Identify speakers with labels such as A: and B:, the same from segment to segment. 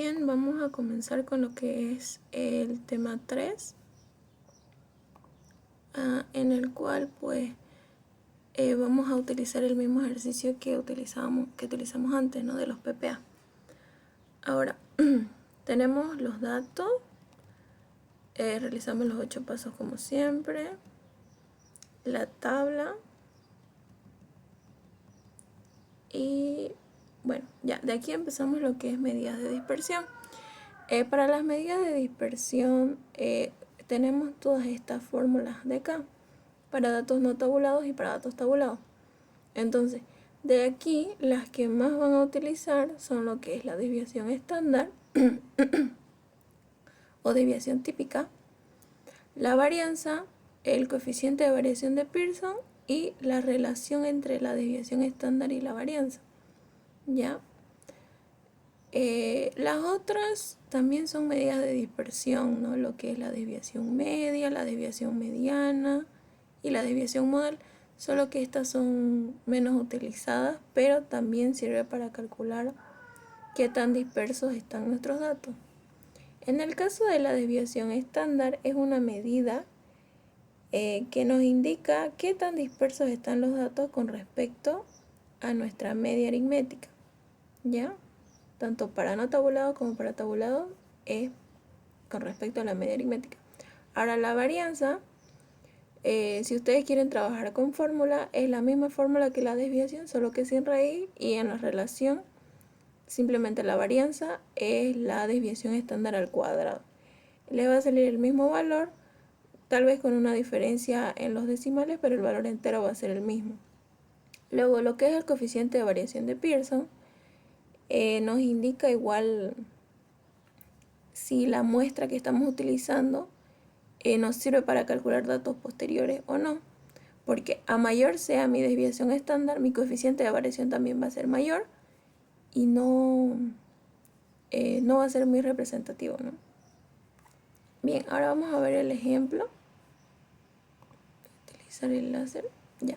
A: Bien, vamos a comenzar con lo que es el tema 3, en el cual pues vamos a utilizar el mismo ejercicio que utilizamos antes, ¿no? De los PPA. Ahora, tenemos los datos, realizamos los 8 pasos como siempre, la tabla y bueno, ya de aquí empezamos lo que es medidas de dispersión. Para las medidas de dispersión tenemos todas estas fórmulas de acá, para datos no tabulados y para datos tabulados. Entonces, de aquí las que más van a utilizar son lo que es la desviación estándar o desviación típica, la varianza, el coeficiente de variación de Pearson y la relación entre la desviación estándar y la varianza. ¿Ya? Las otras también son medidas de dispersión, ¿no? Lo que es la desviación media, la desviación mediana y la desviación modal, solo que estas son menos utilizadas, pero también sirve para calcular qué tan dispersos están nuestros datos. En el caso de la desviación estándar es una medida que nos indica qué tan dispersos están los datos con respecto a nuestra media aritmética, ¿ya? Tanto para no tabulado como para tabulado es con respecto a la media aritmética. Ahora la varianza, si ustedes quieren trabajar con fórmula, es la misma fórmula que la desviación, solo que sin raíz, y en la relación simplemente la varianza es la desviación estándar al cuadrado. Le va a salir el mismo valor, tal vez con una diferencia en los decimales, pero el valor entero va a ser el mismo. Luego lo que es el coeficiente de variación de Pearson, nos indica igual si la muestra que estamos utilizando nos sirve para calcular datos posteriores o no, porque a mayor sea mi desviación estándar, mi coeficiente de variación también va a ser mayor y no va a ser muy representativo, ¿no? Bien, ahora vamos a ver el ejemplo. Utilizar el láser, ya.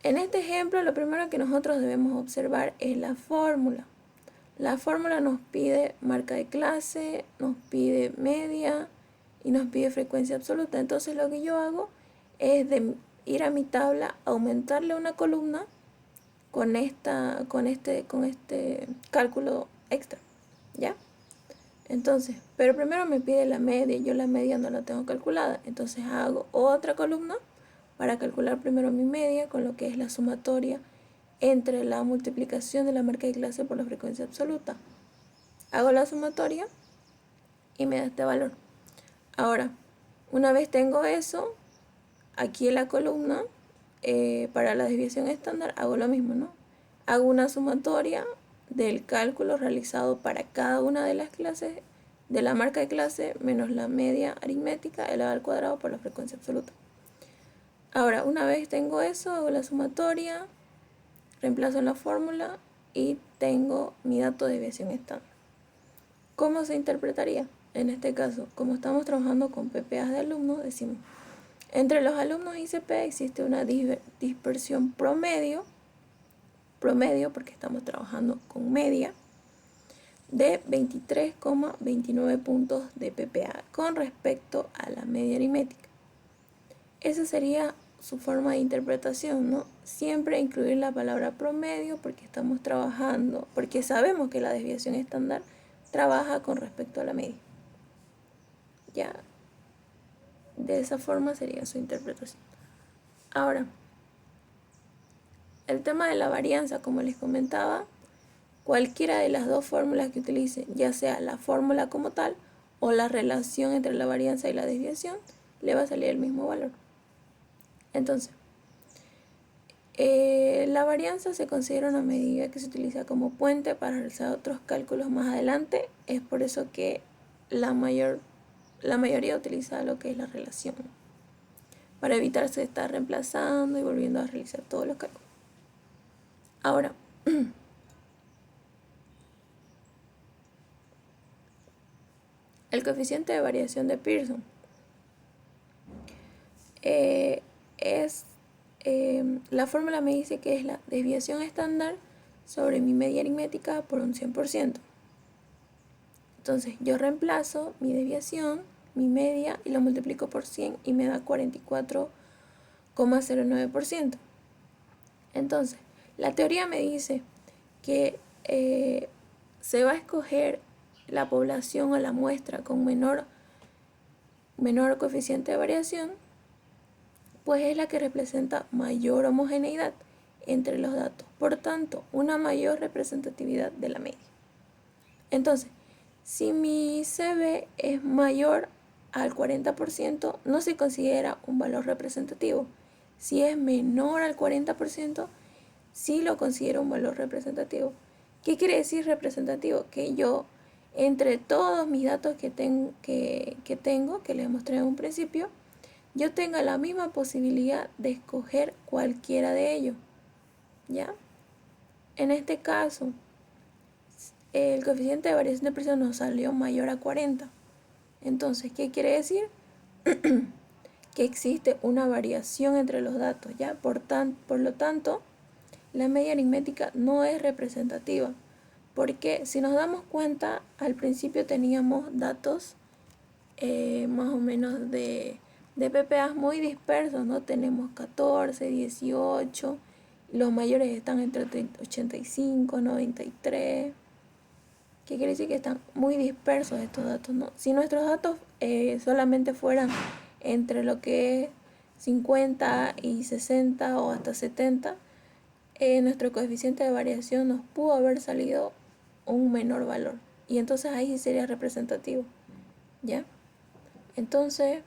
A: En este ejemplo, lo primero que nosotros debemos observar es la fórmula. La fórmula nos pide marca de clase, nos pide media y nos pide frecuencia absoluta. Entonces lo que yo hago es de ir a mi tabla, aumentarle una columna con este cálculo extra, ¿ya? Entonces, pero primero me pide la media, yo la media no la tengo calculada, entonces hago otra columna para calcular primero mi media con lo que es la sumatoria entre la multiplicación de la marca de clase por la frecuencia absoluta. Hago la sumatoria y me da este valor. Ahora, una vez tengo eso, aquí en la columna, para la desviación estándar, hago lo mismo, ¿no? Hago una sumatoria del cálculo realizado para cada una de las clases de la marca de clase menos la media aritmética elevada al cuadrado por la frecuencia absoluta. Ahora, una vez tengo eso, hago la sumatoria, reemplazo en la fórmula y tengo mi dato de desviación estándar. ¿Cómo se interpretaría? En este caso, como estamos trabajando con PPA de alumnos, decimos, entre los alumnos ICP existe una dispersión promedio porque estamos trabajando con media, de 23,29 puntos de PPA con respecto a la media aritmética. Esa sería su forma de interpretación, ¿no? Siempre incluir la palabra promedio porque estamos trabajando, porque sabemos que la desviación estándar trabaja con respecto a la media. Ya, de esa forma sería su interpretación. Ahora, el tema de la varianza, como les comentaba, cualquiera de las dos fórmulas que utilicen, ya sea la fórmula como tal o la relación entre la varianza y la desviación, le va a salir el mismo valor. Entonces, la varianza se considera una medida que se utiliza como puente para realizar otros cálculos más adelante. Es por eso que la mayoría utiliza lo que es la relación, para evitarse estar reemplazando y volviendo a realizar todos los cálculos. Ahora, el coeficiente de variación de Pearson la fórmula me dice que es la desviación estándar sobre mi media aritmética por un 100%. Entonces yo reemplazo mi desviación, mi media, y lo multiplico por 100 y me da 44,09%. Entonces, la teoría me dice que se va a escoger la población o la muestra con menor coeficiente de variación, pues es la que representa mayor homogeneidad entre los datos, por tanto, una mayor representatividad de la media. Entonces, si mi CB es mayor al 40%, no se considera un valor representativo. Si es menor al 40%, sí lo considero un valor representativo. ¿Qué quiere decir representativo? Que yo, entre todos mis datos que tengo, que les mostré en un principio, yo tenga la misma posibilidad de escoger cualquiera de ellos, ¿ya? En este caso, el coeficiente de variación de presión nos salió mayor a 40. Entonces, ¿qué quiere decir? Que existe una variación entre los datos, ¿ya? Por lo tanto, la media aritmética no es representativa, porque si nos damos cuenta, al principio teníamos datos más o menos de PPAs muy dispersos, ¿no? Tenemos 14, 18, los mayores están entre 85, 93. ¿Qué quiere decir? Que están muy dispersos estos datos, ¿no? Si nuestros datos solamente fueran entre lo que es 50 y 60 o hasta 70, nuestro coeficiente de variación nos pudo haber salido un menor valor. Y entonces ahí sí sería representativo, ¿ya? Entonces,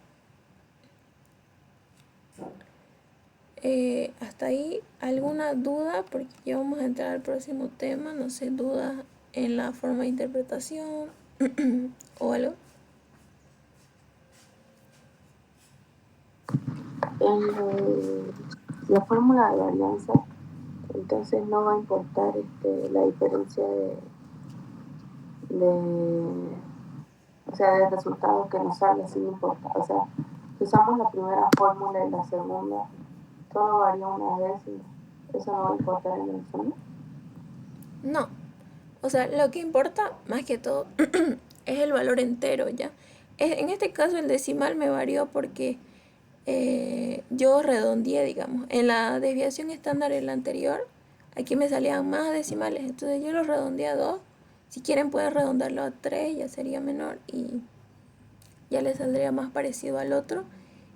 A: hasta ahí, ¿alguna duda? Porque ya vamos a entrar al próximo tema. No sé, dudas en la forma de interpretación o algo.
B: En la fórmula de varianza, entonces no va a importar la diferencia de resultados que nos salga, sin importar. O sea, si usamos la primera fórmula y la segunda, todo varía una décima. ¿Eso no va a importar en el fondo?
A: No. O sea, lo que importa más que todo es el valor entero, ¿ya? En este caso el decimal me varió porque yo redondeé, digamos. En la desviación estándar, en la anterior, aquí me salían más decimales, entonces yo lo redondeé a 2. Si quieren pueden redondearlo a 3, ya sería menor y ya le saldría más parecido al otro.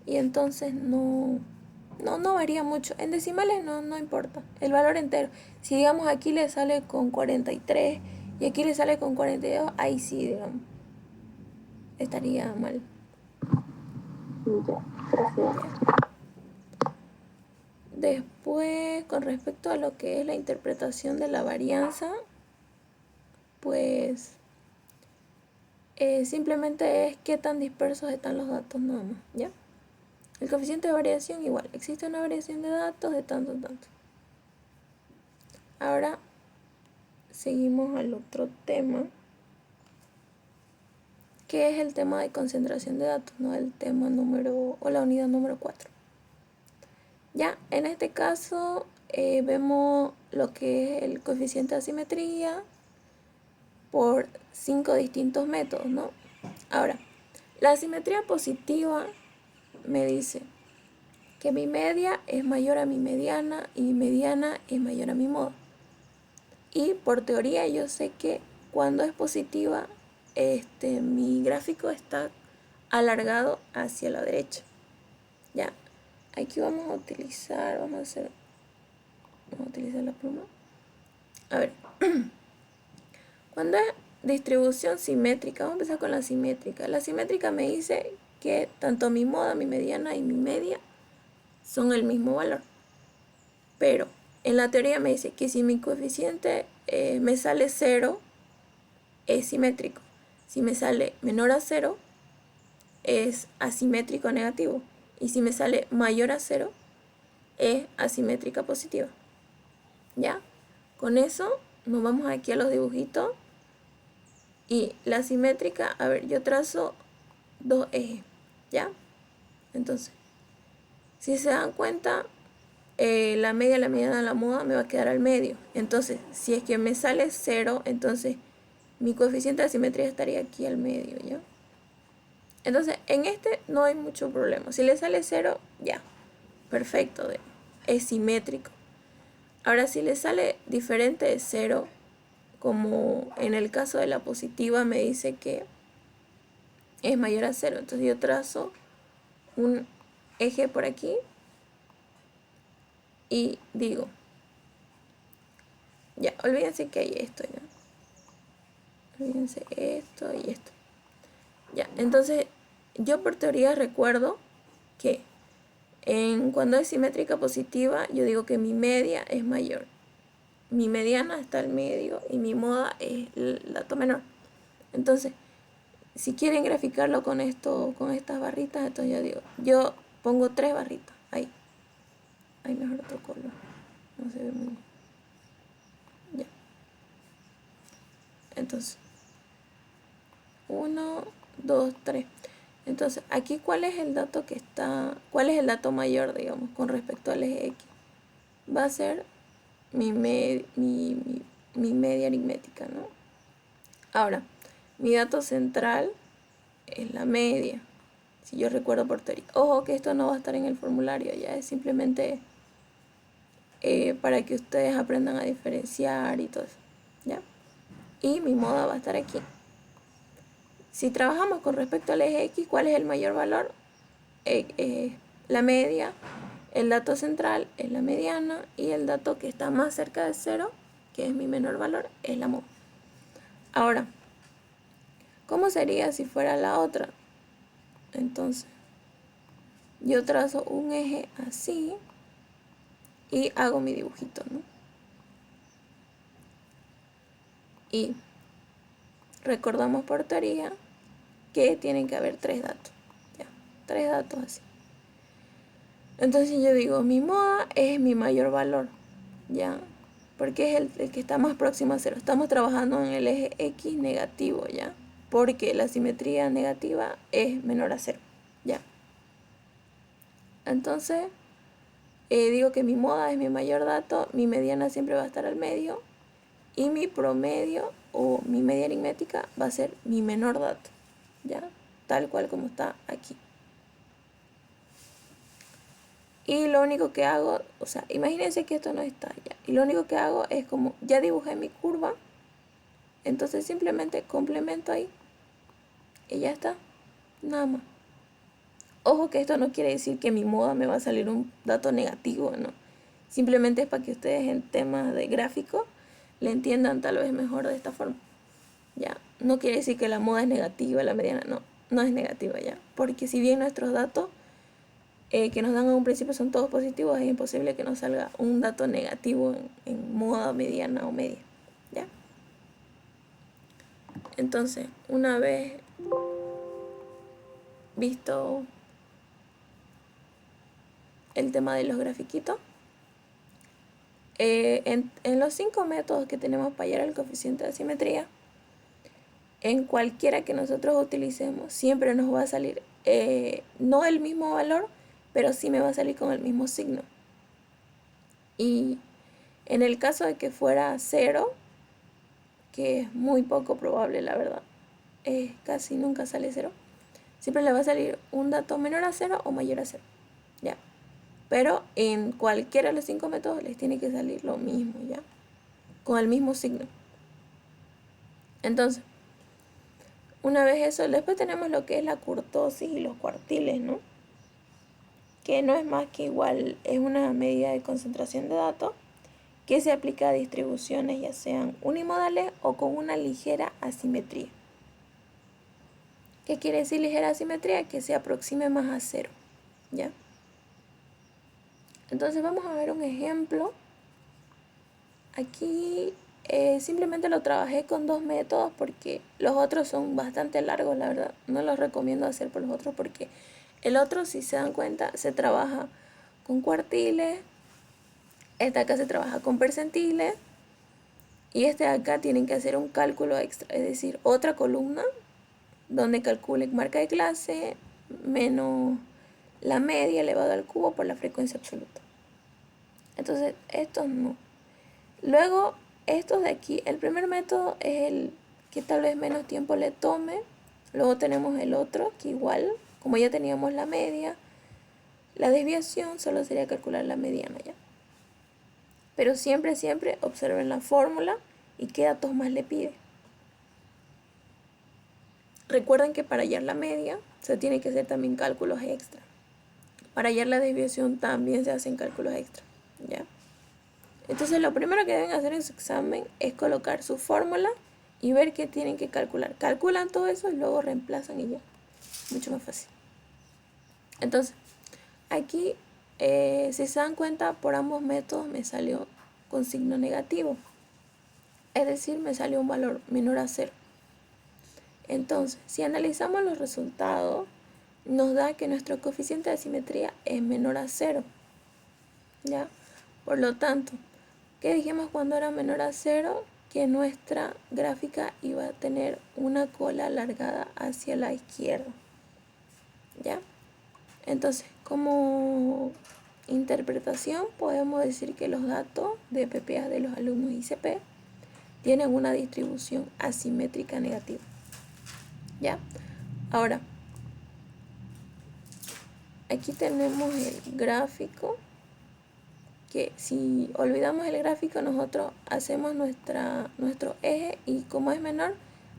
A: Y entonces no varía mucho. En decimales no importa. El valor entero. Si digamos aquí le sale con 43 y aquí le sale con 42, ahí sí, digamos, estaría mal.
B: Ya, gracias.
A: Después, con respecto a lo que es la interpretación de la varianza, pues simplemente es qué tan dispersos están los datos nada más, ¿ya? El coeficiente de variación igual, existe una variación de datos de tanto. Ahora seguimos al otro tema, que es el tema de concentración de datos, ¿no? El tema número, o la unidad número 4. Ya, en este caso vemos lo que es el coeficiente de asimetría por 5 distintos métodos, ¿no? Ahora, la asimetría positiva me dice que mi media es mayor a mi mediana y mi mediana es mayor a mi moda. Y por teoría yo sé que cuando es positiva, mi gráfico está alargado hacia la derecha. Ya, aquí vamos a utilizar la pluma. A ver, cuando es distribución simétrica, vamos a empezar con la simétrica. La simétrica me dice que tanto mi moda, mi mediana y mi media son el mismo valor. Pero en la teoría me dice que si mi coeficiente me sale 0, es simétrico. Si me sale menor a 0, es asimétrico negativo. Y si me sale mayor a 0, es asimétrica positiva. ¿Ya? Con eso nos vamos aquí a los dibujitos. Y la simétrica, a ver, yo trazo 2 ejes. ¿Ya? Entonces, si se dan cuenta, la media, la mediana, la moda me va a quedar al medio. Entonces, si es que me sale 0, entonces mi coeficiente de asimetría estaría aquí al medio, ¿ya? Entonces, en este no hay mucho problema. Si le sale 0, ya, perfecto, es simétrico. Ahora, si le sale diferente de 0, como en el caso de la positiva me dice que es mayor a 0, entonces yo trazo un eje por aquí y digo, ya, olvídense que hay esto, ya. Olvídense esto y esto. Ya, entonces yo por teoría recuerdo que cuando es simétrica positiva, yo digo que mi media es mayor. Mi mediana está al medio y mi moda es el dato menor. Entonces, si quieren graficarlo con esto, con estas barritas, entonces yo digo, yo pongo 3 barritas. Ahí. Hay mejor otro color. No se ve muy bien. Ya. Entonces, 1, 2, 3. Entonces, aquí ¿cuál es el dato que está, cuál es el dato mayor, digamos, con respecto al eje X? Va a ser mi media aritmética, ¿no? Ahora, mi dato central es la media, si yo recuerdo por teoría. Ojo que esto no va a estar en el formulario, ya es simplemente para que ustedes aprendan a diferenciar y todo eso, ¿ya? Y mi moda va a estar aquí. Si trabajamos con respecto al eje X, ¿cuál es el mayor valor? La media, el dato central es la mediana y el dato que está más cerca de 0, que es mi menor valor, es la moda. Ahora, ¿cómo sería si fuera la otra? Entonces, yo trazo un eje así y hago mi dibujito, ¿no? Y recordamos por teoría que tienen que haber 3 datos, ¿ya? 3 datos así. Entonces yo digo, mi moda es mi mayor valor, ¿ya? Porque es el que está más próximo a 0. Estamos trabajando en el eje X negativo, ¿ya? Porque la simetría negativa es menor a 0, ¿ya? Entonces, digo que mi moda es mi mayor dato, mi mediana siempre va a estar al medio y mi promedio o mi media aritmética va a ser mi menor dato, ¿ya? Tal cual como está aquí. Y lo único que hago, o sea, imagínense que esto no está ya. Y lo único que hago es como, ya dibujé mi curva, entonces simplemente complemento ahí y ya está, nada más. Ojo que esto no quiere decir que mi moda me va a salir un dato negativo, ¿no? Simplemente es para que ustedes en temas de gráfico le entiendan tal vez mejor de esta forma. Ya, no quiere decir que la moda es negativa, la mediana, no, no es negativa ya. Porque si bien nuestros datos que nos dan a un principio son todos positivos, es imposible que nos salga un dato negativo en moda, mediana o media, ¿ya? Entonces, una vez visto el tema de los grafiquitos, en los 5 métodos que tenemos para hallar el coeficiente de asimetría, en cualquiera que nosotros utilicemos, siempre nos va a salir no el mismo valor, pero sí me va a salir con el mismo signo. Y en el caso de que fuera 0, que es muy poco probable, la verdad, casi nunca sale 0, siempre le va a salir un dato menor a 0 o mayor a 0, ¿ya? Pero en cualquiera de los 5 métodos les tiene que salir lo mismo, ¿ya? Con el mismo signo. Entonces, una vez eso, después tenemos lo que es la kurtosis y los cuartiles, ¿no? Que no es más que igual, es una medida de concentración de datos que se aplica a distribuciones ya sean unimodales o con una ligera asimetría. ¿Qué quiere decir ligera asimetría? Que se aproxime más a 0, ¿ya? Entonces vamos a ver un ejemplo. Aquí simplemente lo trabajé con 2 métodos porque los otros son bastante largos, la verdad. No los recomiendo hacer por los otros porque el otro, si se dan cuenta, se trabaja con cuartiles. Este acá se trabaja con percentiles. Y este de acá tienen que hacer un cálculo extra, es decir, otra columna donde calculen marca de clase menos la media elevado al cubo por la frecuencia absoluta. Entonces, estos no. Luego, estos de aquí, el primer método es que tal vez menos tiempo le tome. Luego tenemos el otro, que igual, como ya teníamos la media, la desviación solo sería calcular la mediana, ¿ya? Pero siempre observen la fórmula y qué datos más le pide. Recuerden que para hallar la media se tiene que hacer también cálculos extra. Para hallar la desviación también se hacen cálculos extra, ¿ya? Entonces lo primero que deben hacer en su examen es colocar su fórmula y ver qué tienen que calcular. Calculan todo eso y luego reemplazan y ya. Mucho más fácil. Entonces, aquí, si se dan cuenta, por ambos métodos me salió con signo negativo. Es decir, me salió un valor menor a 0. Entonces, si analizamos los resultados, nos da que nuestro coeficiente de simetría es menor a 0. ¿Ya? Por lo tanto, ¿qué dijimos cuando era menor a 0? Que nuestra gráfica iba a tener una cola alargada hacia la izquierda. ¿Ya? Entonces, como interpretación, podemos decir que los datos de PPA de los alumnos ICP tienen una distribución asimétrica negativa. ¿Ya? Ahora, aquí tenemos el gráfico, que si olvidamos el gráfico, nosotros hacemos nuestro eje y como es menor,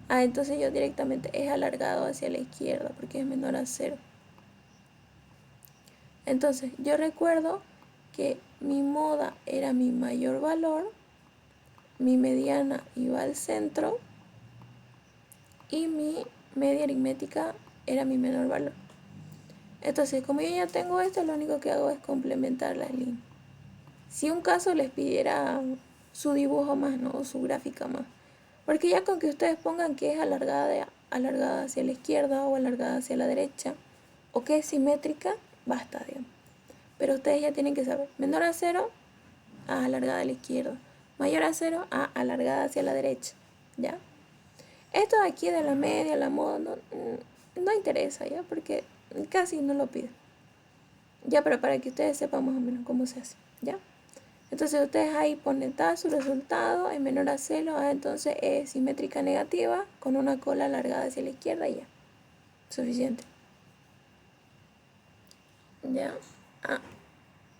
A: entonces yo directamente es alargado hacia la izquierda porque es menor a 0. Entonces, yo recuerdo que mi moda era mi mayor valor, mi mediana iba al centro y mi media aritmética era mi menor valor. Entonces, como yo ya tengo esto, lo único que hago es complementar las líneas. Si un caso les pidiera su dibujo más, ¿no? O su gráfica más. Porque ya con que ustedes pongan que es alargada hacia la izquierda o alargada hacia la derecha, o que es simétrica, basta, digamos. Pero ustedes ya tienen que saber, menor a 0, alargada a la izquierda. Mayor a 0, alargada hacia la derecha, ¿ya? Esto de aquí de la media, la moda, no interesa, ¿ya? Porque casi no lo pide. Ya, pero para que ustedes sepan más o menos cómo se hace, ¿ya? Entonces ustedes ahí ponen tal su resultado, es menor a 0, entonces es simétrica negativa, con una cola alargada hacia la izquierda y ya. Suficiente. ¿Ya?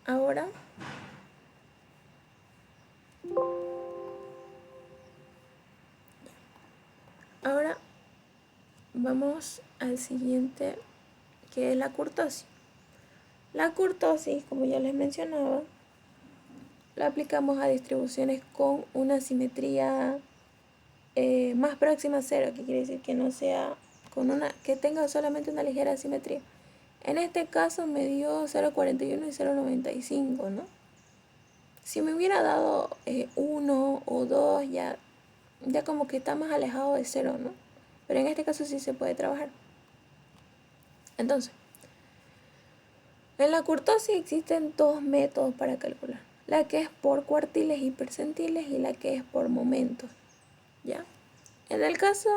A: Ahora vamos al siguiente, que es la kurtosis. La kurtosis, como ya les mencionaba, la aplicamos a distribuciones con una simetría más próxima a 0, que quiere decir que no sea que tenga solamente una ligera simetría. En este caso me dio 0,41 y 0,95, ¿no? Si me hubiera dado 1 o 2, ya como que está más alejado de 0, ¿no? Pero en este caso sí se puede trabajar. Entonces, en la kurtosis existen dos métodos para calcular. La que es por cuartiles y percentiles y la que es por momentos, ¿ya? En el caso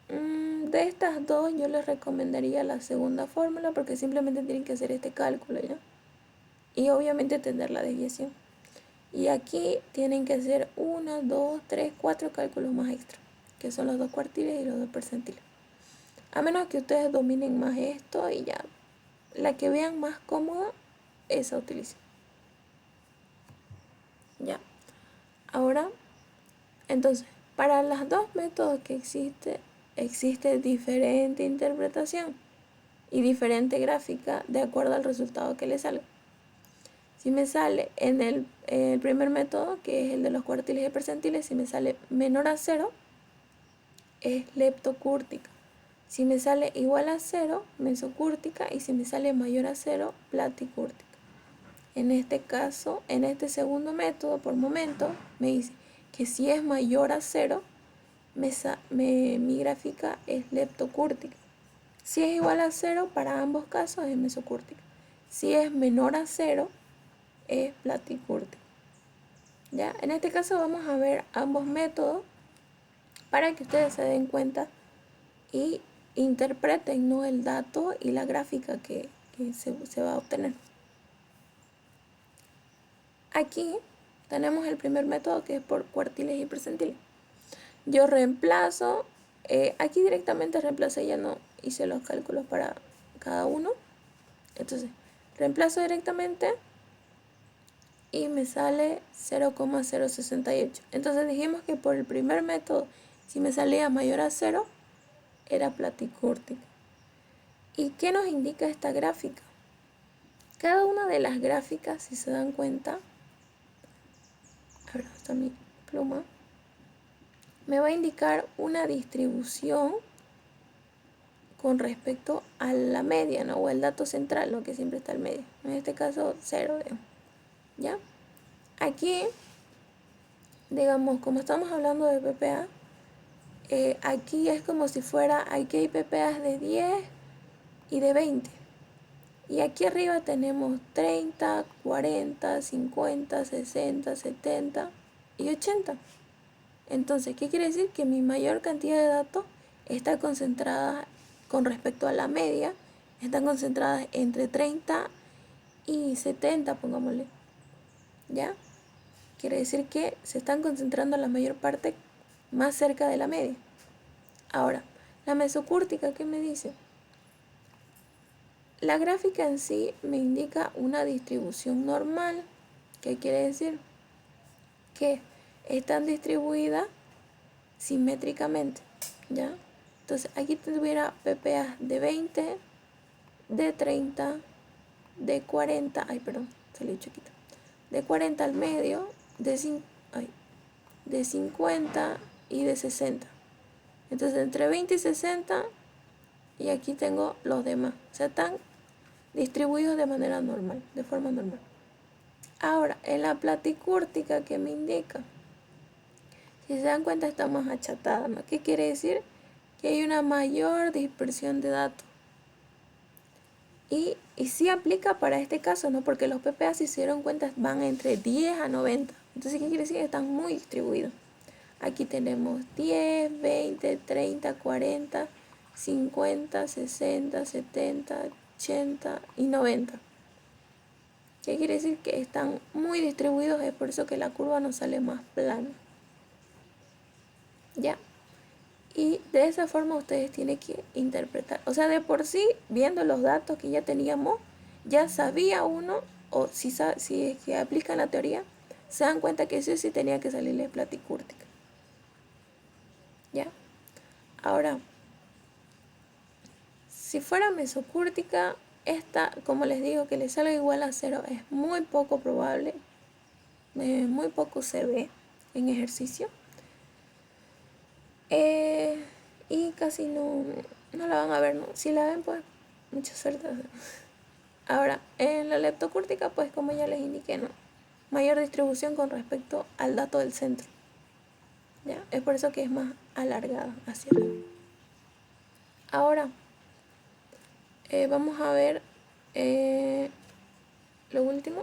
A: de estas dos, yo les recomendaría la segunda fórmula porque simplemente tienen que hacer este cálculo, ¿ya? Y obviamente tener la desviación. Y aquí tienen que hacer 1, 2, 3, 4 cálculos más extra, que son los dos cuartiles y los dos percentiles. A menos que ustedes dominen más esto y ya, la que vean más cómoda, esa utilicen. Ya. Ahora, entonces, para los dos métodos que existe diferente interpretación y diferente gráfica de acuerdo al resultado que les salga. Si me sale en el primer método, que es el de los cuartiles y percentiles, si me sale menor a 0, es leptocúrtica. Si me sale igual a 0, mesocúrtica. Y si me sale mayor a 0, platicúrtica. En este caso, en este segundo método, por momento, me dice que si es mayor a 0, mi gráfica es leptocúrtica. Si es igual a 0, para ambos casos es mesocúrtica. Si es menor a 0, es platicúrtica. ¿Ya? En este caso vamos a ver ambos métodos para que ustedes se den cuenta y interpreten, ¿no?, el dato y la gráfica que se va a obtener. Aquí tenemos el primer método, que es por cuartiles y percentiles. yo reemplazo, aquí directamente reemplacé, ya no hice los cálculos para cada uno. Entonces, reemplazo directamente y me sale 0,068. Entonces dijimos que por el primer método, si me salía mayor a 0, era platicúrtica. ¿Y qué nos indica esta gráfica? Cada una de las gráficas, si se dan cuenta, a ver, está mi pluma, me va a indicar una distribución con respecto a la media, ¿no? O el dato central, lo que siempre está al medio. En este caso, 0, digamos. ¿Ya? Aquí, digamos, como estamos hablando de PPA, aquí es como si fuera, aquí hay PPAs de 10 y de 20. Y aquí arriba tenemos 30, 40, 50, 60, 70 y 80. Entonces, ¿qué quiere decir? Que mi mayor cantidad de datos está concentrada con respecto a la media, están concentradas entre 30 y 70, pongámosle. ¿Ya? Quiere decir que se están concentrando la mayor parte más cerca de la media. Ahora, la mesocúrtica, ¿qué me dice? La gráfica en sí me indica una distribución normal. ¿Qué quiere decir? Que están distribuidas simétricamente, ¿ya? Entonces aquí tuviera PPA de 20, de 30, de 40, ay perdón, salió chiquito, de 40 al medio, de 50 y de 60. Entonces entre 20 y 60, y aquí tengo los demás, o sea, están distribuidos de manera normal, de forma normal. Ahora, en la platicúrtica, ¿qué me indica? Si se dan cuenta, está más achatada, ¿no? ¿Qué quiere decir? Que hay una mayor dispersión de datos. Y sí aplica para este caso, ¿no? Porque los PPA, si se dieron cuenta, van entre 10 a 90. Entonces, ¿qué quiere decir? Que están muy distribuidos. Aquí tenemos 10, 20, 30, 40, 50, 60, 70, 80 y 90. ¿Qué quiere decir? Que están muy distribuidos, es por eso que la curva nos sale más plana. ¿Ya? Y de esa forma ustedes tienen que interpretar. O sea, de por sí, viendo los datos que ya teníamos, ya sabía uno, o si es que aplican la teoría, se dan cuenta que sí o sí tenía que salirle platicúrtica. ¿Ya? Ahora, si fuera mesocúrtica, esta, como les digo, que le salga igual a 0 es muy poco probable, muy poco se ve en ejercicio. Y casi no la van a ver, ¿no? Si la ven, pues, mucha suerte. Ahora, en la leptocúrtica, pues, como ya les indiqué, ¿no? Mayor distribución con respecto al dato del centro. ¿Ya? Es por eso que es más alargada hacia arriba. Ahora, vamos a ver lo último.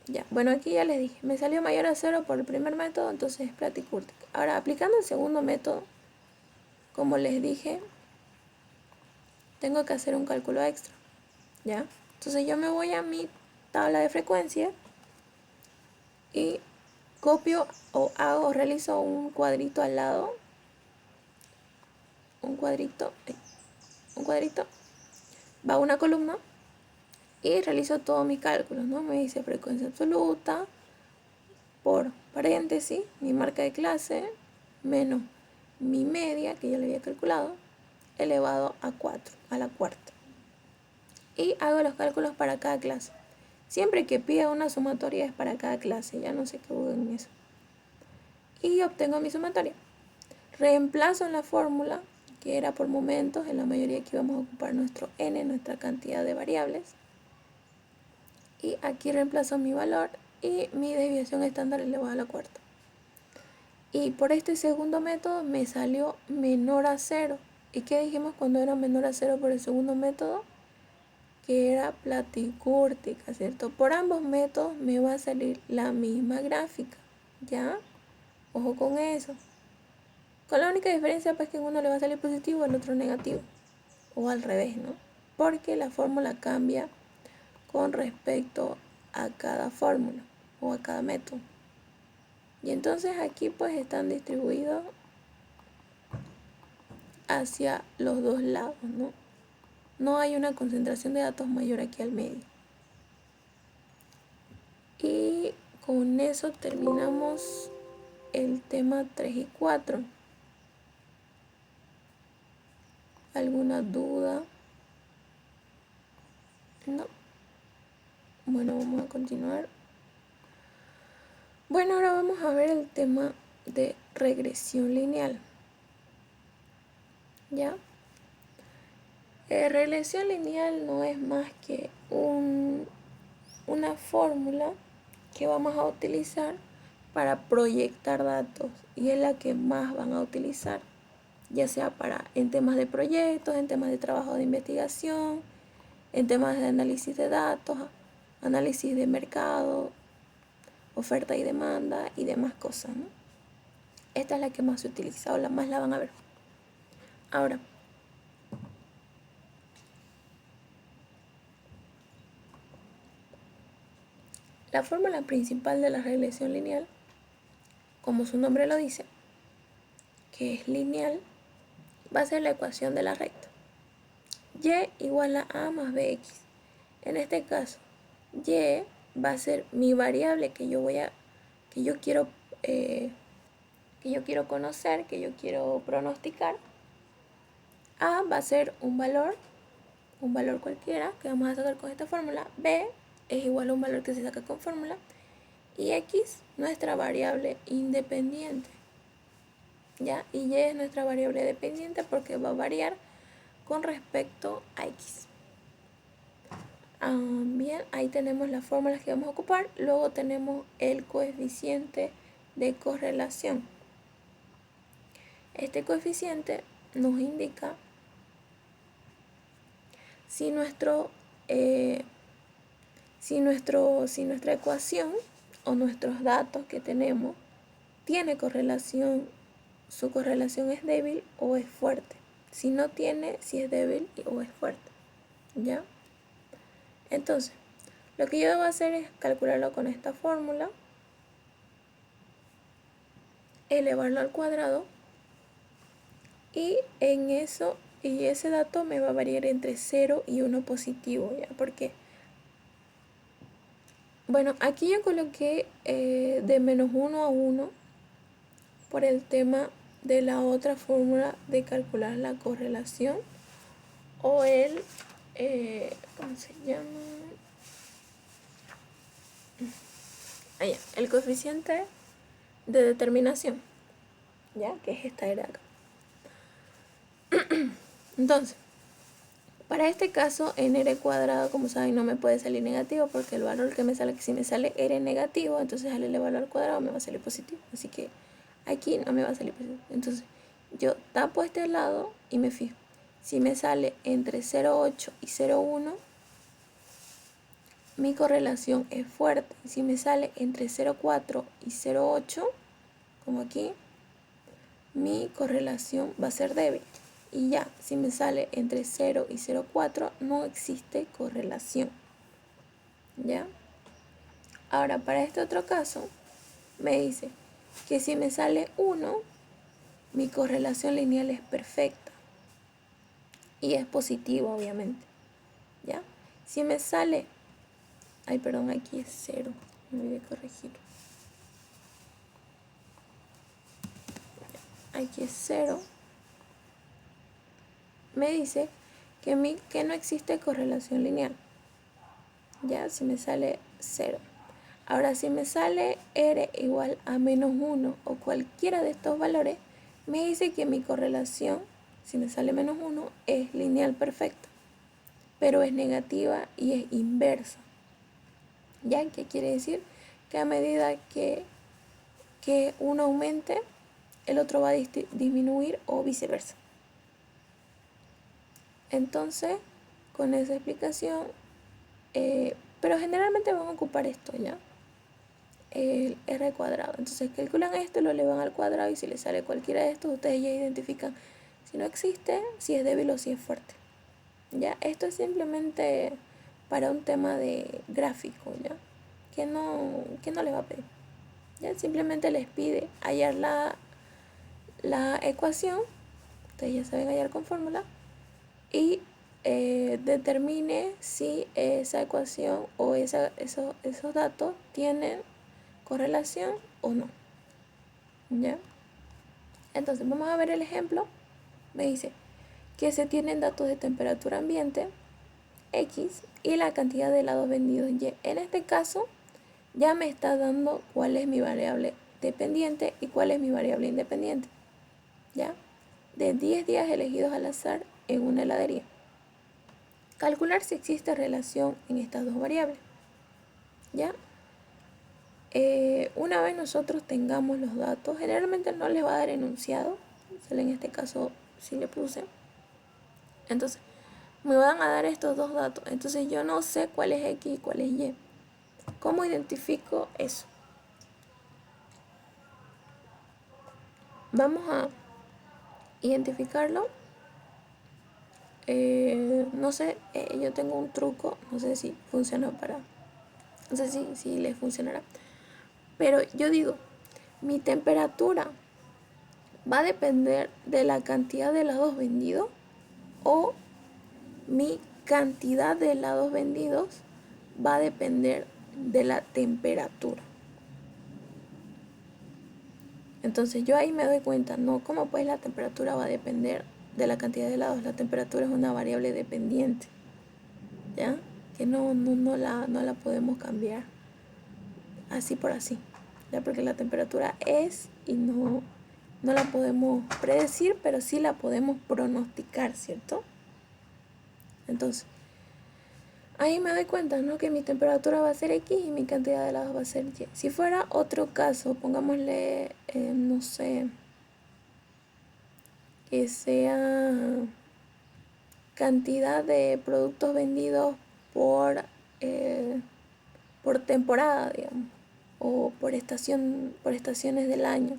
A: Ya, bueno, aquí ya les dije, me salió mayor a 0 por el primer método, entonces es platicúrtica. Ahora, aplicando el segundo método, como les dije, tengo que hacer un cálculo extra, ¿ya? Entonces yo me voy a mi tabla de frecuencia y copio o realizo un cuadrito al lado, un cuadrito, va una columna y realizo todos mis cálculos, ¿no? Me dice frecuencia absoluta por paréntesis, mi marca de clase, menos mi media, que ya le había calculado, elevado a 4, a la cuarta. Y hago los cálculos para cada clase. Siempre que pida una sumatoria es para cada clase, ya no se equivoquen en eso. Y obtengo mi sumatoria. Reemplazo en la fórmula, que era por momentos, en la mayoría aquí vamos a ocupar nuestro n, nuestra cantidad de variables. Y aquí reemplazo mi valor y mi desviación estándar elevada a la cuarta. Y por este segundo método me salió menor a 0. ¿Y qué dijimos cuando era menor a 0 por el segundo método? Que era platicúrtica, ¿cierto? Por ambos métodos me va a salir la misma gráfica, ¿ya? Ojo con eso. Con la única diferencia pues que en uno le va a salir positivo, el otro negativo. O al revés, ¿no? Porque la fórmula cambia con respecto a cada fórmula o a cada método. Y entonces aquí pues están distribuidos hacia los dos lados, ¿no? No hay una concentración de datos mayor aquí al medio. Y con eso terminamos el tema 3 y 4. ¿Alguna duda? No. Bueno, vamos a continuar. Bueno, ahora vamos a ver el tema de regresión lineal. ¿Ya? Regresión lineal no es más que una fórmula que vamos a utilizar para proyectar datos, y es la que más van a utilizar, ya sea en temas de proyectos, en temas de trabajo de investigación, en temas de análisis de datos, análisis de mercado, oferta y demanda y demás cosas, ¿no? Esta es la que más se utiliza, o la más la van a ver. Ahora, la fórmula principal de la regresión lineal, como su nombre lo dice, que es lineal, va a ser la ecuación de la recta. Y igual a A más BX. En este caso, Y va a ser mi variable que yo quiero conocer, que yo quiero pronosticar. A va a ser un valor cualquiera que vamos a sacar con esta fórmula. B es igual a un valor que se saca con fórmula. Y X, nuestra variable independiente. ¿Ya? Y Y es nuestra variable dependiente porque va a variar con respecto a X. Bien, ahí tenemos las fórmulas que vamos a ocupar. Luego tenemos el coeficiente de correlación. Este coeficiente nos indica si nuestra ecuación o nuestros datos que tenemos tiene correlación, su correlación es débil o es fuerte. Si no tiene, si es débil o es fuerte. ¿Ya? Entonces, lo que yo debo hacer es calcularlo con esta fórmula, elevarlo al cuadrado, y ese dato me va a variar entre 0 y 1 positivo, ¿ya? Porque, bueno, aquí yo coloqué de menos 1 a 1 por el tema de la otra fórmula de calcular la correlación, o ¿cómo se llama? El coeficiente de determinación, ¿ya? Que es esta era acá. Entonces, para este caso, en r cuadrado, como saben, no me puede salir negativo, porque el valor que me sale, si me sale r negativo, entonces al elevarlo al cuadrado me va a salir positivo. Así que aquí no me va a salir positivo. Entonces, yo tapo este lado y me fijo. Si me sale entre 0,8 y 0,1, mi correlación es fuerte. Si me sale entre 0,4 y 0,8, como aquí, mi correlación va a ser débil. Y ya, si me sale entre 0 y 0,4, no existe correlación. ¿Ya? Ahora, para este otro caso, me dice que si me sale 1, mi correlación lineal es perfecta. Y es positiva, obviamente. ¿Ya? Si me sale... Ay, perdón, aquí es 0. Me olvidé corregir. Aquí es 0. Me dice que no existe correlación lineal. Ya, si me sale 0. Ahora, si me sale r igual a menos 1 o cualquiera de estos valores, me dice que mi correlación, si me sale menos 1, es lineal perfecta, pero es negativa y es inversa. ¿Ya? ¿Qué quiere decir? Que a medida que uno aumente, el otro va a disminuir o viceversa. Entonces, con esa explicación, pero generalmente van a ocupar esto, ¿ya? El r cuadrado. Entonces calculan esto, lo elevan al cuadrado, y si les sale cualquiera de estos, ustedes ya identifican si no existe, si es débil o si es fuerte. ¿Ya? Esto es simplemente para un tema de gráfico, ¿ya? Que no les va a pedir. ¿Ya? Simplemente les pide hallar la ecuación, ustedes ya saben hallar con fórmula, y determine si esa ecuación o esos datos tienen correlación o no. ¿Ya? Entonces vamos a ver el ejemplo. Me dice que se tienen datos de temperatura ambiente X y la cantidad de helados vendidos Y. En este caso ya me está dando cuál es mi variable dependiente y cuál es mi variable independiente. ¿Ya? De 10 días elegidos al azar en una heladería. Calcular si existe relación en estas dos variables. ¿Ya? Una vez nosotros tengamos los datos, generalmente no les va a dar enunciado, solo en este caso sí le puse. Entonces, me van a dar estos dos datos. Entonces yo no sé cuál es X y cuál es Y. ¿Cómo identifico eso? Vamos a identificarlo. No sé, yo tengo un truco, no sé si funciona no sé si les funcionará. Pero yo digo, mi temperatura va a depender de la cantidad de helados vendidos o mi cantidad de helados vendidos va a depender de la temperatura. Entonces yo ahí me doy cuenta, no, ¿cómo pues la temperatura va a depender de la cantidad de helados? La temperatura es una variable dependiente, ¿ya? Que no la podemos cambiar así por así, ¿ya? Porque la temperatura es y no la podemos predecir, pero sí la podemos pronosticar, ¿cierto? Entonces, ahí me doy cuenta, ¿no? Que mi temperatura va a ser X y mi cantidad de helados va a ser Y. Si fuera otro caso, pongámosle, no sé, que sea cantidad de productos vendidos por, por temporada, digamos, o por estaciones del año.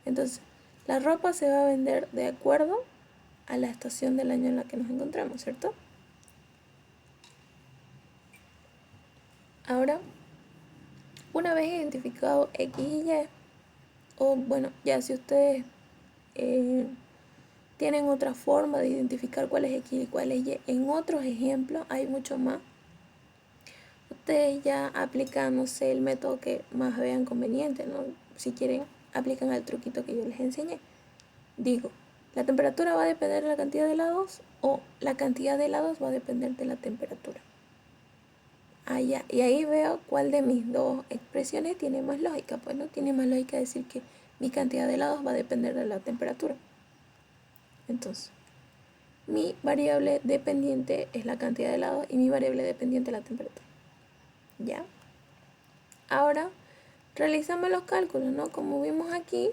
A: Entonces, la ropa se va a vender de acuerdo a la estación del año en la que nos encontramos, ¿cierto? Ahora, una vez identificado X y Y, o bueno, ya si ustedes tienen otra forma de identificar cuál es X y cuál es Y, en otros ejemplos hay mucho más. Ustedes ya aplican, no sé, el método que más vean conveniente, ¿no? Si quieren, aplican el truquito que yo les enseñé. Digo, ¿la temperatura va a depender de la cantidad de helados o la cantidad de helados va a depender de la temperatura? Ya. Y ahí veo cuál de mis dos expresiones tiene más lógica. Pues no tiene más lógica decir que mi cantidad de helados va a depender de la temperatura. Entonces, mi variable dependiente es la cantidad de helados y mi variable dependiente es la temperatura. ¿Ya? Ahora, realizamos los cálculos, ¿no? Como vimos aquí,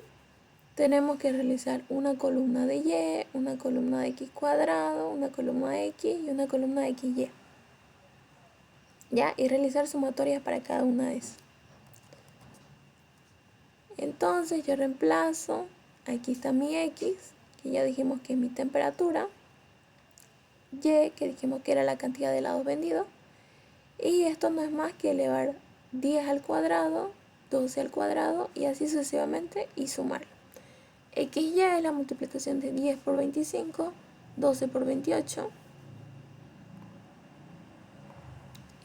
A: tenemos que realizar una columna de Y, una columna de X cuadrado, una columna de X y una columna de XY. ¿Ya? Y realizar sumatorias para cada una de esas. Entonces yo reemplazo, aquí está mi X, que ya dijimos que es mi temperatura, Y, que dijimos que era la cantidad de helados vendidos, y esto no es más que elevar 10 al cuadrado, 12 al cuadrado y así sucesivamente y sumarlo. XY es la multiplicación de 10 por 25, 12 por 28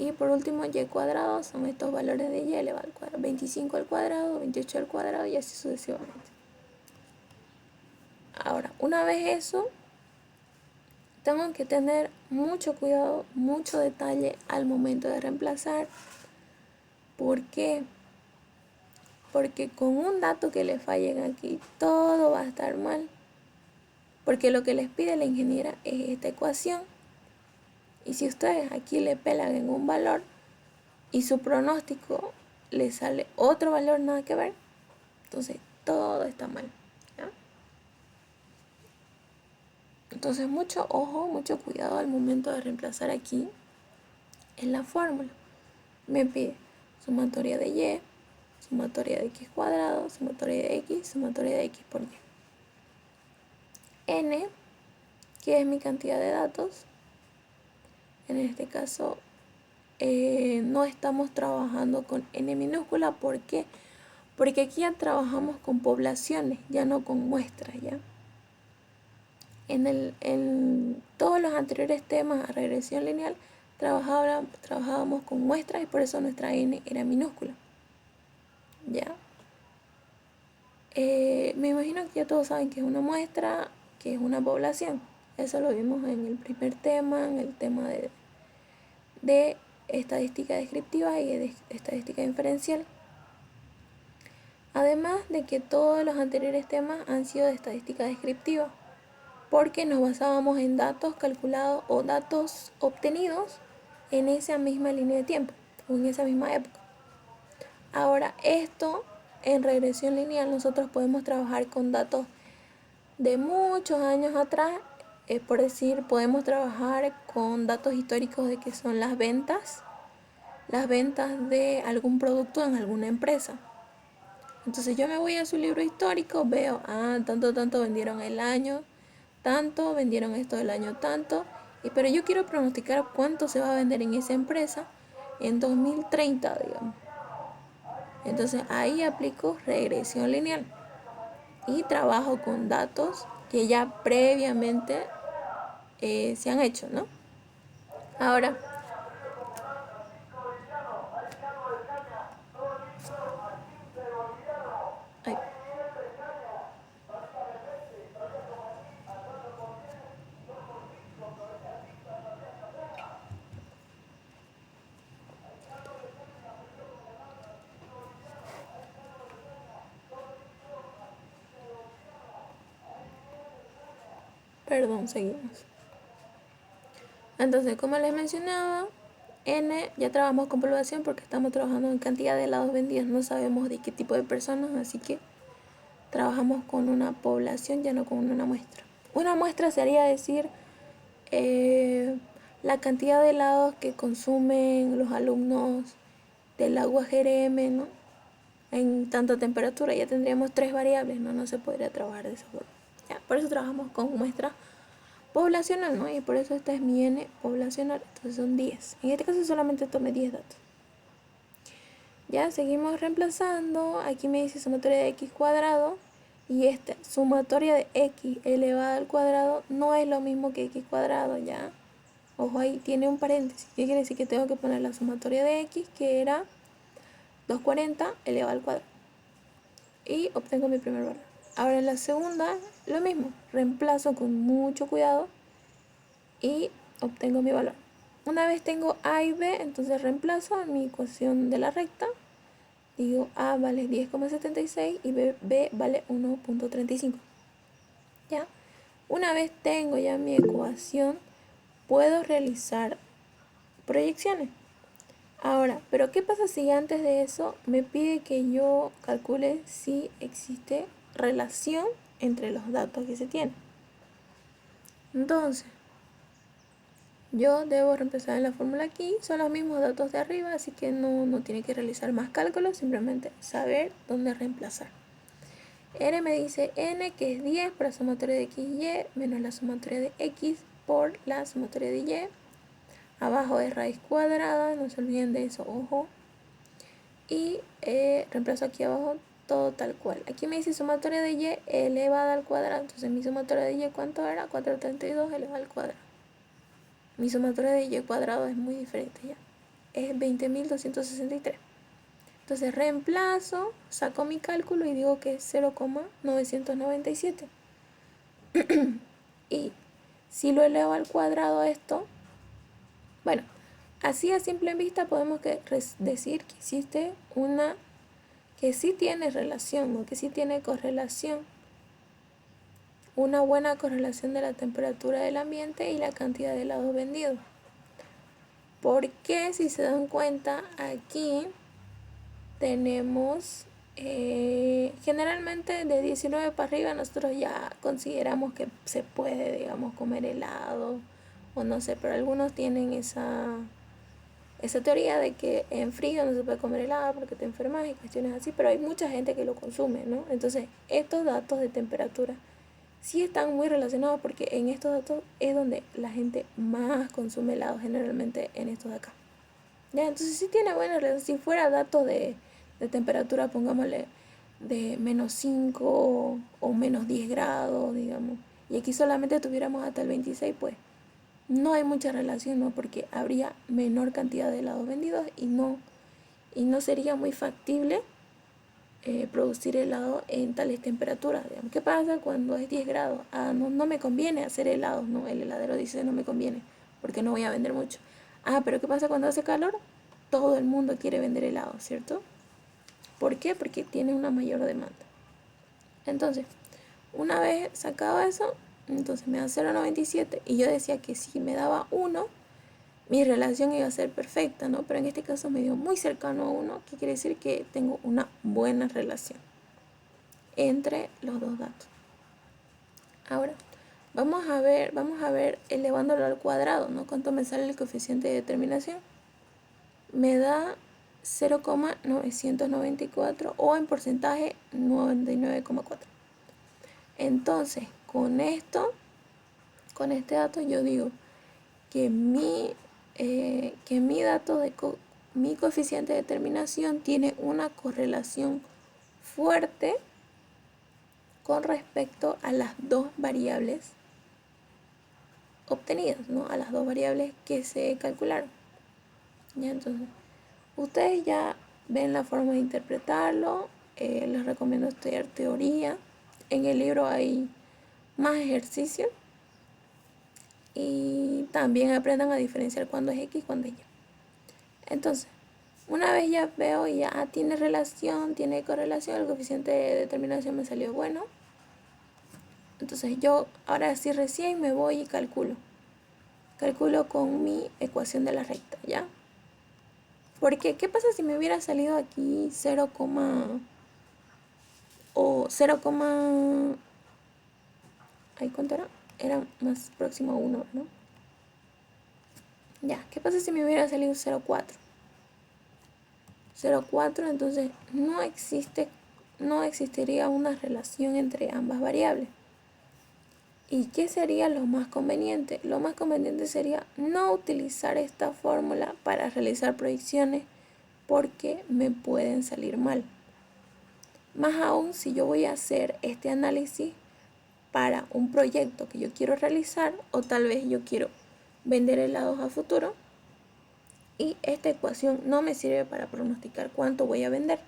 A: y por último Y cuadrado son estos valores de Y elevado al cuadrado, 25 al cuadrado, 28 al cuadrado y así sucesivamente. Ahora, una vez eso, tengo que tener mucho cuidado, mucho detalle al momento de reemplazar. ¿Por qué? Porque con un dato que le fallen aquí, todo va a estar mal. Porque lo que les pide la ingeniera es esta ecuación. Y si ustedes aquí le pelan en un valor y su pronóstico le sale otro valor nada que ver, entonces todo está mal. ¿Ya? Entonces mucho ojo, mucho cuidado al momento de reemplazar aquí en la fórmula. Me pide sumatoria de Y, sumatoria de X cuadrado, sumatoria de X, sumatoria de X por Y. N, que es mi cantidad de datos. En este caso no estamos trabajando con N minúscula. ¿Por qué? Porque aquí ya trabajamos con poblaciones, ya no con muestras, ¿ya? En todos los anteriores temas a regresión lineal trabajábamos con muestras y por eso nuestra n era minúscula. ¿Ya? Me imagino que ya todos saben que es una muestra, que es una población. Eso lo vimos en el primer tema, en el tema de estadística descriptiva y de estadística inferencial. Además de que todos los anteriores temas han sido de estadística descriptiva, porque nos basábamos en datos calculados o datos obtenidos en esa misma línea de tiempo o en esa misma época. Ahora, esto en regresión lineal nosotros podemos trabajar con datos de muchos años atrás, por decir, podemos trabajar con datos históricos de que son las ventas de algún producto en alguna empresa. Entonces yo me voy a su libro histórico, veo, tanto vendieron el año, tanto vendieron esto del año tanto, pero yo quiero pronosticar cuánto se va a vender en esa empresa en 2030, digamos. Entonces ahí aplico regresión lineal y trabajo con datos que ya previamente se han hecho, ¿no? Ahora, ay, perdón, seguimos. Entonces, como les mencionaba, N ya trabajamos con población porque estamos trabajando en cantidad de helados vendidos, no sabemos de qué tipo de personas, así que trabajamos con una población, ya no con una muestra. Una muestra sería decir la cantidad de helados que consumen los alumnos del agua GRM, ¿no? En tanta temperatura, ya tendríamos 3 variables, ¿no? No se podría trabajar de esa forma. Ya, por eso trabajamos con muestra poblacional, ¿no? Y por eso esta es mi n poblacional, entonces son 10. En este caso solamente tomé 10 datos. Ya, seguimos reemplazando. Aquí me dice sumatoria de x cuadrado. Y esta sumatoria de x elevada al cuadrado no es lo mismo que x cuadrado, ¿ya? Ojo, ahí tiene un paréntesis. ¿Qué quiere decir? Que tengo que poner la sumatoria de x, que era 240 elevado al cuadrado. Y obtengo mi primer valor. Ahora en la segunda, lo mismo. Reemplazo con mucho cuidado y obtengo mi valor. Una vez tengo a y b, entonces reemplazo en mi ecuación de la recta. Digo a vale 10,76 y b vale 1,35. ¿Ya? Una vez tengo ya mi ecuación, puedo realizar proyecciones. Ahora, pero ¿qué pasa si antes de eso me pide que yo calcule si existe relación entre los datos que se tienen? Entonces, yo debo reemplazar en la fórmula aquí, son los mismos datos de arriba, así que no tiene que realizar más cálculos, simplemente saber dónde reemplazar. R me dice n, que es 10 por la sumatoria de x y y, menos la sumatoria de x por la sumatoria de y. Abajo es raíz cuadrada, no se olviden de eso, ojo. Y reemplazo aquí abajo todo tal cual. Aquí me dice sumatoria de y elevada al cuadrado, entonces mi sumatoria de y, ¿cuánto era? 432 elevada al cuadrado. Mi sumatoria de y cuadrado es muy diferente ya. Es 20.263. Entonces reemplazo, saco mi cálculo y digo que es 0,997. Y si lo elevo al cuadrado esto, bueno, así a simple vista podemos decir que existe que sí tiene relación, ¿no? Que sí tiene correlación. Una buena correlación de la temperatura del ambiente y la cantidad de helados vendidos. Porque si se dan cuenta, aquí tenemos generalmente de 19 para arriba nosotros ya consideramos que se puede, digamos, comer helado o no sé, pero algunos tienen esa teoría de que en frío no se puede comer helado porque te enfermas y cuestiones así, pero hay mucha gente que lo consume, ¿no? Entonces estos datos de temperatura sí están muy relacionados porque en estos datos es donde la gente más consume helado generalmente, en estos de acá. Ya, entonces sí tiene buena relación. Si fuera datos de temperatura, pongámosle de -5 o -10 grados, digamos, y aquí solamente tuviéramos hasta el 26, pues no hay mucha relación, ¿no? Porque habría menor cantidad de helados vendidos y no sería muy factible producir helado en tales temperaturas. Digamos. ¿Qué pasa cuando es 10 grados? No me conviene hacer helados, ¿no? El heladero dice no me conviene porque no voy a vender mucho. Pero ¿qué pasa cuando hace calor? Todo el mundo quiere vender helado, ¿cierto? ¿Por qué? Porque tiene una mayor demanda. Entonces, una vez sacado eso, entonces me da 0,97 y yo decía que si me daba 1, mi relación iba a ser perfecta, ¿no? Pero en este caso me dio muy cercano a 1, que quiere decir que tengo una buena relación entre los dos datos. Ahora, vamos a ver elevándolo al cuadrado, ¿no? ¿Cuánto me sale el coeficiente de determinación? Me da 0,994 o en porcentaje 99,4. Entonces, con este dato yo digo que mi coeficiente de determinación tiene una correlación fuerte con respecto a las dos variables obtenidas, ¿no? A las dos variables que se calcularon. ¿Ya? Entonces, ustedes ya ven la forma de interpretarlo. Les recomiendo estudiar teoría. En el libro hay más ejercicios. Y también aprendan a diferenciar cuándo es X y cuándo es Y. Entonces, una vez ya veo ya tiene relación, tiene correlación, el coeficiente de determinación me salió bueno. Entonces yo ahora sí recién me voy y calculo. Calculo con mi ecuación de la recta, ¿ya? Porque, ¿qué pasa si me hubiera salido aquí 0, o 0, ¿ahí cuánto era? Era más próximo a 1, ¿no? Ya, ¿qué pasa si me hubiera salido 0,4? 0,4, entonces no existiría una relación entre ambas variables. ¿Y qué sería lo más conveniente? Lo más conveniente sería no utilizar esta fórmula para realizar proyecciones porque me pueden salir mal. Más aún si yo voy a hacer este análisis para un proyecto que yo quiero realizar o tal vez yo quiero vender helados a futuro y esta ecuación no me sirve para pronosticar cuánto voy a vender.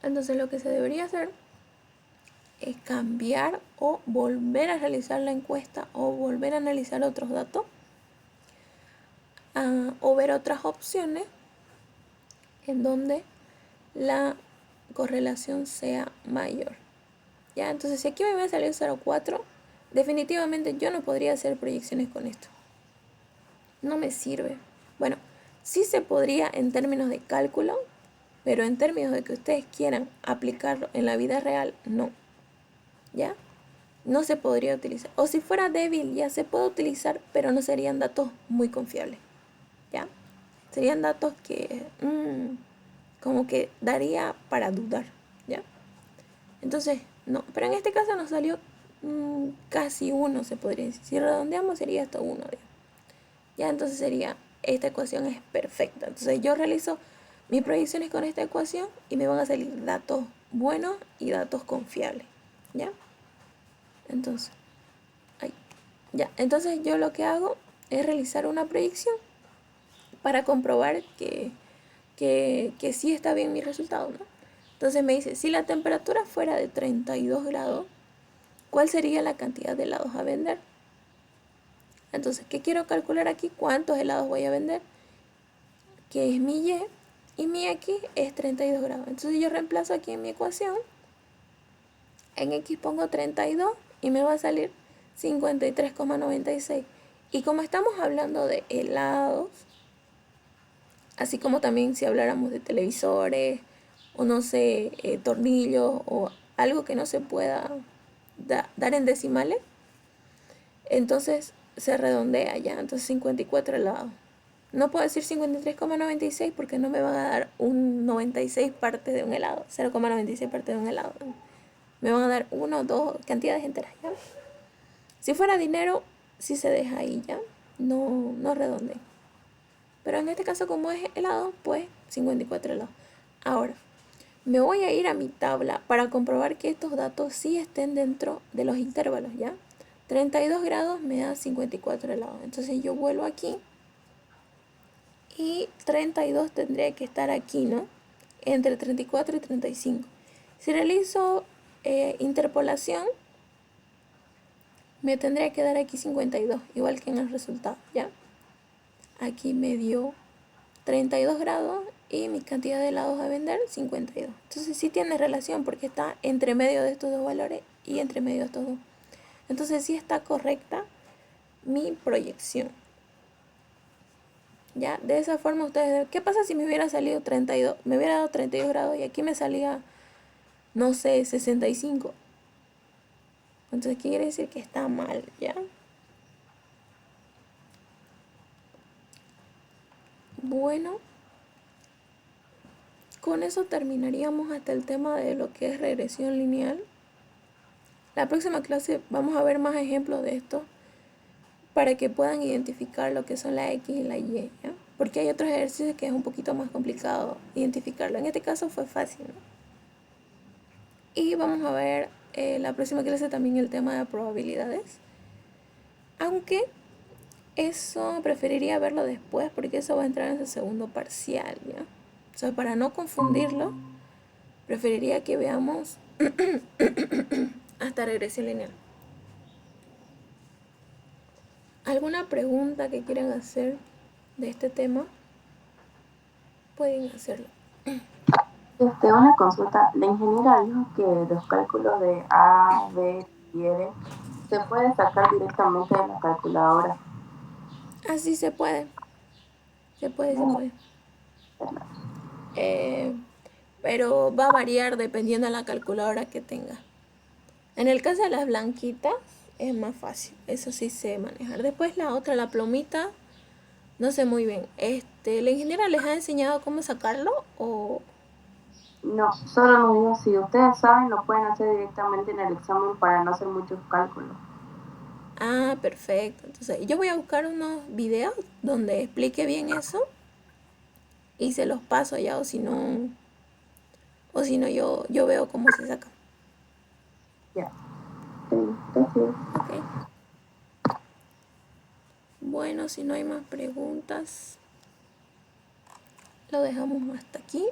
A: Entonces lo que se debería hacer es cambiar o volver a realizar la encuesta o volver a analizar otros datos o ver otras opciones en donde la correlación sea mayor. ¿Ya? Entonces si aquí me va a salir 0,4, definitivamente yo no podría hacer proyecciones con esto. No me sirve. Bueno, sí se podría en términos de cálculo, pero en términos de que ustedes quieran aplicarlo en la vida real, no. ¿Ya? No se podría utilizar. O si fuera débil, ya se puede utilizar, pero no serían datos muy confiables. ¿Ya? Serían datos que como que daría para dudar. ¿Ya? Entonces, no. Pero en este caso nos salió casi 1, se podría decir. Si redondeamos sería hasta 1. Ya, entonces esta ecuación es perfecta. Entonces yo realizo mis proyecciones con esta ecuación y me van a salir datos buenos y datos confiables. ¿Ya? Entonces, entonces yo lo que hago es realizar una proyección para comprobar que sí está bien mi resultado, ¿no? Entonces me dice, si la temperatura fuera de 32 grados, ¿cuál sería la cantidad de helados a vender? Entonces, ¿qué quiero calcular aquí? ¿Cuántos helados voy a vender? Que es mi y mi X es 32 grados. Entonces yo reemplazo aquí en mi ecuación. En X pongo 32 y me va a salir 53,96. Y como estamos hablando de helados, así como también si habláramos de televisores o no sé, tornillos o algo que no se pueda dar en decimales, entonces se redondea ya, entonces 54 helados. No puedo decir 53,96 porque no me van a dar un 96 partes de un helado, 0,96 partes de un helado. Me van a dar 1 o 2 cantidades enteras, ¿ya? Si fuera dinero, sí se deja ahí, ¿ya? No redondeo. Pero en este caso, como es helado, pues 54 helados. Ahora, Me voy a ir a mi tabla para comprobar que estos datos sí estén dentro de los intervalos, ¿ya? 32 grados me da 54 grados. Entonces yo vuelvo aquí y 32 tendría que estar aquí, ¿no? Entre 34 y 35. Si realizo interpolación, me tendría que dar aquí 52, igual que en el resultado, ¿ya? Aquí me dio 32 grados y mi cantidad de helados a vender 52. Entonces sí tiene relación porque está entre medio de estos dos valores y entre medio de estos dos. Entonces sí está correcta mi proyección. Ya, de esa forma ustedes, ¿qué pasa si me hubiera salido 32, me hubiera dado 32 grados y aquí me salía, no sé, 65? Entonces, ¿qué quiere decir? Que está mal, ¿ya? Bueno, con eso terminaríamos hasta el tema de lo que es regresión lineal. La próxima clase vamos a ver más ejemplos de esto para que puedan identificar lo que son la X y la Y, ¿ya? Porque hay otros ejercicios que es un poquito más complicado identificarlo. En este caso fue fácil, ¿no? Y vamos a ver la próxima clase también el tema de probabilidades. Aunque eso preferiría verlo después porque eso va a entrar en el segundo parcial, ¿ya? O sea, para no confundirlo, preferiría que veamos hasta regresión lineal. ¿Alguna pregunta que quieran hacer de este tema? Pueden hacerlo.
B: Una consulta. La ingeniera dijo que los cálculos de A, B y R se pueden sacar directamente de la calculadora.
A: Así se puede. Se puede, se puede. Pero va a variar dependiendo de la calculadora que tenga. En el caso de las blanquitas es más fácil, eso sí sé manejar. Después la otra, la plomita, no sé muy bien. ¿La ingeniera les ha enseñado cómo sacarlo o...?
B: No, solo nos dijo, si ustedes saben, lo pueden hacer directamente en el examen para no hacer muchos cálculos.
A: Ah, perfecto. Entonces yo voy a buscar unos videos donde explique bien eso y se los paso ya, o si no yo veo cómo se saca.
B: Ya. Sí, gracias.
A: Ok. Bueno, si no hay más preguntas, lo dejamos hasta aquí.